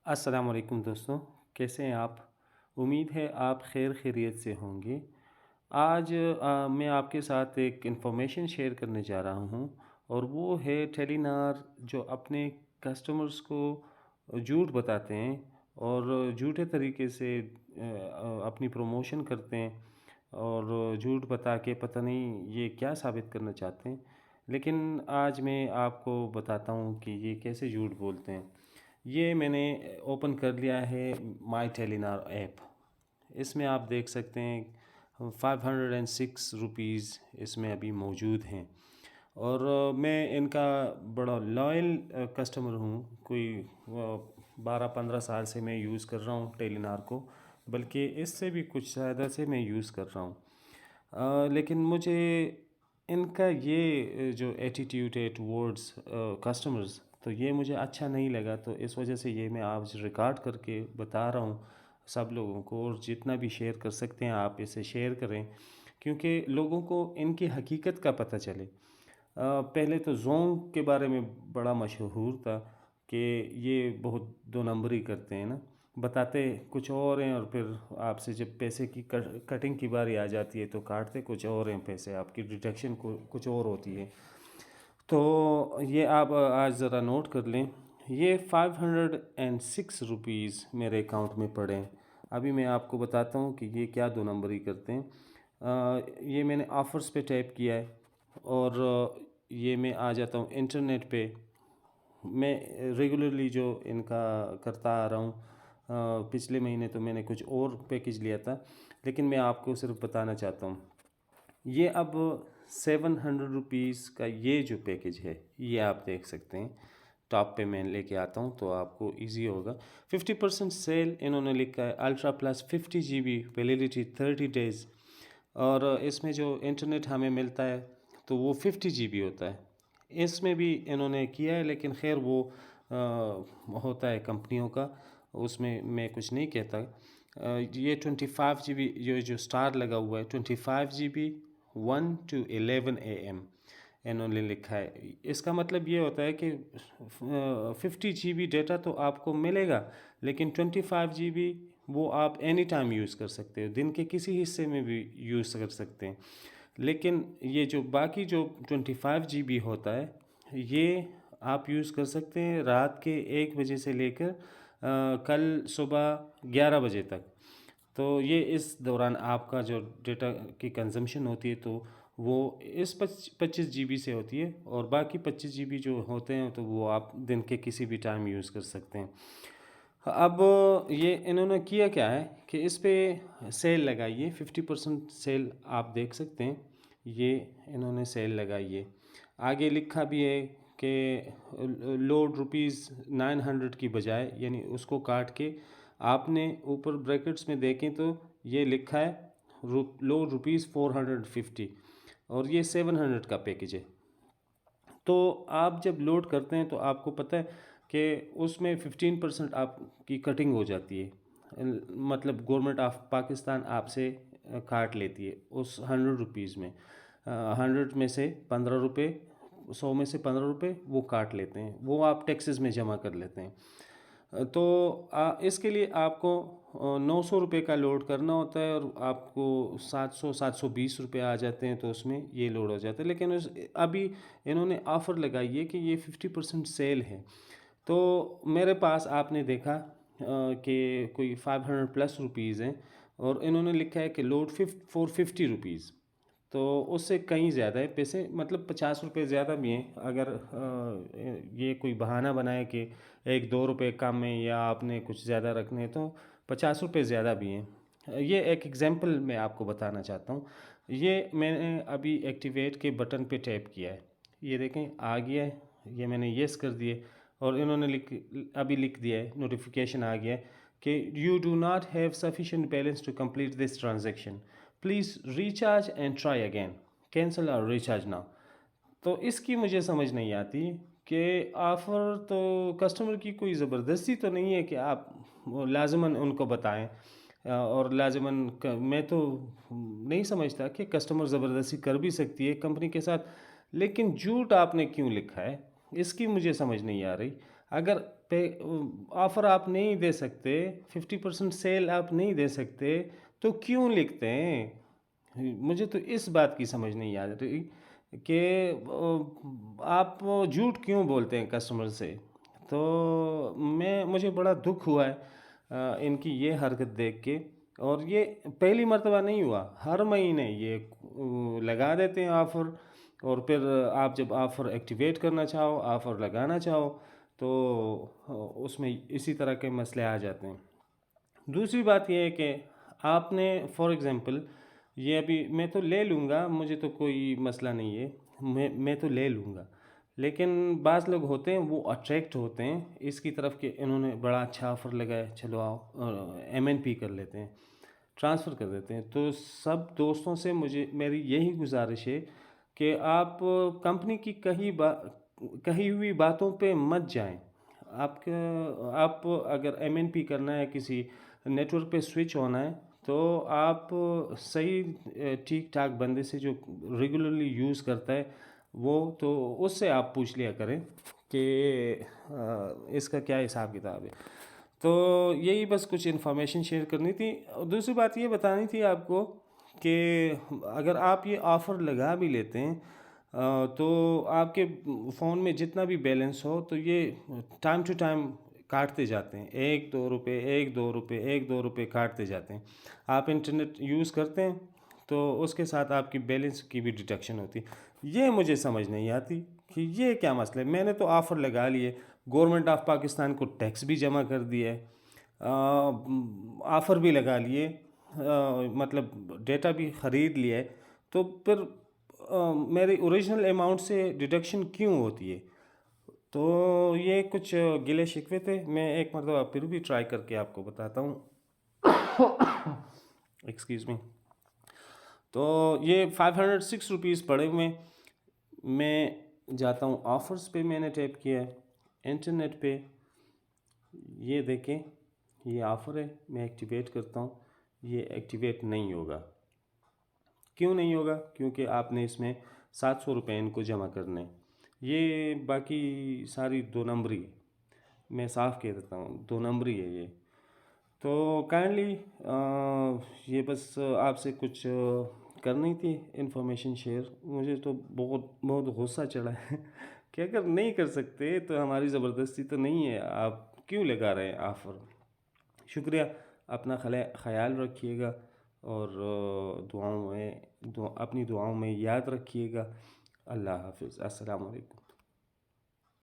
السلام علیکم دوستوں، کیسے ہیں آپ؟ امید ہے آپ خیر خیریت سے ہوں گے۔ آج میں آپ کے ساتھ ایک انفارمیشن شیئر کرنے جا رہا ہوں، اور وہ ہے ٹیلی نار جو اپنے کسٹمرز کو جھوٹ بتاتے ہیں اور جھوٹے طریقے سے اپنی پروموشن کرتے ہیں، اور جھوٹ بتا کے پتہ نہیں یہ کیا ثابت کرنا چاہتے ہیں۔ لیکن آج میں آپ کو بتاتا ہوں کہ یہ کیسے جھوٹ بولتے ہیں۔ یہ میں نے اوپن کر لیا ہے مائی ٹیلینار ایپ۔ اس میں آپ دیکھ سکتے ہیں 506 روپیز اس میں ابھی موجود ہیں، اور میں ان کا بڑا لائل کسٹمر ہوں۔ کوئی 12-15 سال سے میں یوز کر رہا ہوں ٹیلینار کو، بلکہ اس سے بھی کچھ زیادہ سے میں یوز کر رہا ہوں۔ لیکن مجھے ان کا یہ جو ایٹیٹیوڈ ہے ٹورڈز کسٹمرز، تو یہ مجھے اچھا نہیں لگا، تو اس وجہ سے یہ میں آج ریکارڈ کر کے بتا رہا ہوں سب لوگوں کو، اور جتنا بھی شیئر کر سکتے ہیں آپ اسے شیئر کریں، کیونکہ لوگوں کو ان کی حقیقت کا پتہ چلے۔ پہلے تو زونگ کے بارے میں بڑا مشہور تھا کہ یہ بہت دو نمبری کرتے ہیں نا، بتاتے کچھ اور ہیں، اور پھر آپ سے جب پیسے کی کٹنگ کی باری آ جاتی ہے تو کاٹتے کچھ اور ہیں پیسے، آپ کی ڈیڈکشن کچھ اور ہوتی ہے۔ تو یہ آپ آج ذرا نوٹ کر لیں، یہ 506 روپیز میرے اکاؤنٹ میں پڑے ہیں۔ ابھی میں آپ کو بتاتا ہوں کہ یہ کیا دو نمبری کرتے ہیں۔ یہ میں نے آفرز پہ ٹیپ کیا ہے، اور یہ میں آ جاتا ہوں انٹرنیٹ پہ۔ میں ریگولرلی جو ان کا کرتا آ رہا ہوں، پچھلے مہینے تو میں نے کچھ اور پیکج لیا تھا، لیکن میں آپ کو صرف بتانا چاہتا ہوں یہ اب 700 روپیز کا یہ جو پیکج ہے، یہ آپ دیکھ سکتے ہیں ٹاپ پہ میں لے کے آتا ہوں تو آپ کو ایزی ہوگا۔ 50% سیل انہوں نے لکھا ہے، ultra plus 50 GB validity 30 days، اور اس میں جو انٹرنیٹ ہمیں ملتا ہے تو وہ 50 GB ہوتا ہے۔ اس میں بھی انہوں نے کیا ہے، لیکن خیر وہ ہوتا ہے کمپنیوں کا، اس میں کچھ نہیں کہتا۔ یہ 25 GB جو سٹار لگا ہوا ہے، 25 GB 1 to 11 AM انہوں نے لکھا ہے۔ اس کا مطلب یہ ہوتا ہے کہ 50 GB ڈیٹا تو آپ کو ملے گا، لیکن 25 GB وہ آپ اینی ٹائم یوز کر سکتے ہو، دن کے کسی حصے میں بھی یوز کر سکتے ہیں۔ لیکن یہ جو باقی جو 25 GB ہوتا ہے، یہ آپ یوز کر سکتے ہیں رات کے 1 بجے سے لے کر کل صبح 11 بجے تک۔ تو یہ اس دوران آپ کا جو ڈیٹا کی کنزمپشن ہوتی ہے تو وہ اس 25 GB سے ہوتی ہے، اور باقی 25 GB جو ہوتے ہیں تو وہ آپ دن کے کسی بھی ٹائم یوز کر سکتے ہیں۔ اب یہ انہوں نے کیا کیا ہے کہ اس پہ سیل لگائی ہے، 50% سیل آپ دیکھ سکتے ہیں، یہ انہوں نے سیل لگائی ہے۔ آگے لکھا بھی ہے کہ لوڈ ₹900 کی بجائے، یعنی اس کو کاٹ کے آپ نے اوپر بریکٹس میں دیکھیں تو یہ لکھا ہے لوڈ ₹450، اور یہ 700 کا پیکج ہے۔ تو آپ جب لوڈ کرتے ہیں تو آپ کو پتہ ہے کہ اس میں 15% آپ کی کٹنگ ہو جاتی ہے، مطلب گورنمنٹ آف پاکستان آپ سے کاٹ لیتی ہے اس 100 روپیز میں، 100 میں سے 15 روپے، 100 میں سے 15 روپے وہ کاٹ لیتے ہیں، وہ آپ ٹیکسز میں جمع کر لیتے ہیں۔ تو اس کے لیے آپ کو 900 روپے کا لوڈ کرنا ہوتا ہے، اور آپ کو 720 روپے آ جاتے ہیں، تو اس میں یہ لوڈ ہو جاتا ہے۔ لیکن ابھی انہوں نے آفر لگائی ہے کہ یہ 50% سیل ہے، تو میرے پاس آپ نے دیکھا کہ کوئی 500 پلس روپیز ہیں، اور انہوں نے لکھا ہے کہ لوڈ 450 روپیز، تو اس سے کہیں زیادہ ہے پیسے، مطلب 50 روپے زیادہ بھی ہیں۔ اگر یہ کوئی بہانہ بنائے کہ 1-2 روپے کم ہیں یا آپ نے کچھ زیادہ رکھنے ہیں، تو 50 روپے زیادہ بھی ہیں۔ یہ ایک ایگزامپل میں آپ کو بتانا چاہتا ہوں۔ یہ میں نے ابھی ایکٹیویٹ کے بٹن پہ ٹیپ کیا ہے، یہ دیکھیں آ گیا ہے، یہ میں نے یس کر دیے، اور انہوں نے ابھی لکھ دیا ہے، نوٹیفیکیشن آ گیا ہے کہ you do not have sufficient balance to complete this transaction, please recharge and try again, cancel اور ریچارج ناؤ۔ تو اس کی مجھے سمجھ نہیں آتی کہ آفر تو کسٹمر کی کوئی زبردستی تو نہیں ہے کہ آپ لازماً ان کو بتائیں، اور لازماً میں تو نہیں سمجھتا کہ کسٹمر زبردستی کر بھی سکتی ہے کمپنی کے ساتھ، لیکن جھوٹ آپ نے کیوں لکھا ہے اس کی مجھے سمجھ نہیں آ رہی۔ اگر آفر آپ نہیں دے سکتے، 50% سیل آپ نہیں دے سکتے تو کیوں لکھتے ہیں؟ مجھے تو اس بات کی سمجھ نہیں آ رہی کہ آپ جھوٹ کیوں بولتے ہیں کسٹمر سے. تو مجھے بڑا دکھ ہوا ہے ان کی یہ حرکت دیکھ کے. اور یہ پہلی مرتبہ نہیں ہوا، ہر مہینے یہ لگا دیتے ہیں آفر، اور پھر آپ جب آفر ایکٹیویٹ کرنا چاہو، آفر لگانا چاہو تو اس میں اسی طرح کے مسئلے آ جاتے ہیں. دوسری بات یہ ہے کہ آپ نے فار ایگزامپل یہ ابھی میں تو لے لوں گا، مجھے تو کوئی مسئلہ نہیں ہے، میں تو لے لوں گا، لیکن بعض لوگ ہوتے ہیں وہ اٹریکٹ ہوتے ہیں اس کی طرف کہ انہوں نے بڑا اچھا آفر لگایا، چلو آؤ MNP کر لیتے ہیں، ٹرانسفر کر دیتے ہیں. تو سب دوستوں سے میری یہی گزارش ہے کہ آپ کمپنی کی کہی ہوئی باتوں پہ مت جائیں. آپ اگر MNP کرنا ہے، کسی نیٹ ورک پہ سوئچ ہونا ہے، تو آپ صحیح ٹھیک ٹھاک بندے سے جو ریگولرلی یوز کرتا ہے وہ، تو اس سے آپ پوچھ لیا کریں کہ اس کا کیا حساب کتاب ہے. تو یہی بس کچھ انفارمیشن شیئر کرنی تھی. دوسری بات یہ بتانی تھی آپ کو کہ اگر آپ یہ آفر لگا بھی لیتے ہیں تو آپ کے فون میں جتنا بھی بیلنس ہو تو یہ ٹائم ٹو ٹائم کاٹتے جاتے ہیں، 1-2 روپے 1-2 روپے 1-2 روپے کاٹتے جاتے ہیں. آپ انٹرنیٹ یوز کرتے ہیں تو اس کے ساتھ آپ کی بیلنس کی بھی ڈیٹیکشن ہوتی. یہ مجھے سمجھ نہیں آتی کہ یہ کیا مسئلہ ہے. میں نے تو آفر لگا لیے، گورنمنٹ آف پاکستان کو ٹیکس بھی جمع کر دیا ہے، آفر بھی لگا لیے، مطلب ڈیٹا بھی خرید لیا ہے، تو پھر میری اوریجنل اماؤنٹ سے ڈیڈکشن کیوں ہوتی ہے؟ تو یہ کچھ گلے شکوے تھے. میں ایک مرتبہ پھر بھی ٹرائی کر کے آپ کو بتاتا ہوں. Excuse me. تو یہ 506 روپیز پڑے ہوئے. میں جاتا ہوں آفرز پہ، میں نے ٹیپ کیا ہے انٹرنیٹ پہ، یہ دیکھیں یہ آفر ہے، میں ایکٹیویٹ کرتا ہوں، یہ ایکٹیویٹ نہیں ہوگا. کیوں نہیں ہوگا؟ کیونکہ آپ نے اس میں 700 روپے ان کو جمع کرنے. یہ باقی ساری 2 نمبری، میں صاف کہہ دیتا ہوں 2 نمبری ہے یہ. تو کائنڈلی یہ بس آپ سے کچھ کرنی تھی انفارمیشن شیئر. مجھے تو بہت غصہ چڑھا ہے کہ اگر نہیں کر سکتے تو ہماری زبردستی تو نہیں ہے، آپ کیوں لگا رہے ہیں آفر. شکریہ. اپنا خیال رکھیے گا اور اپنی دعاؤں میں یاد رکھیے گا. اللہ حافظ. السلام علیکم.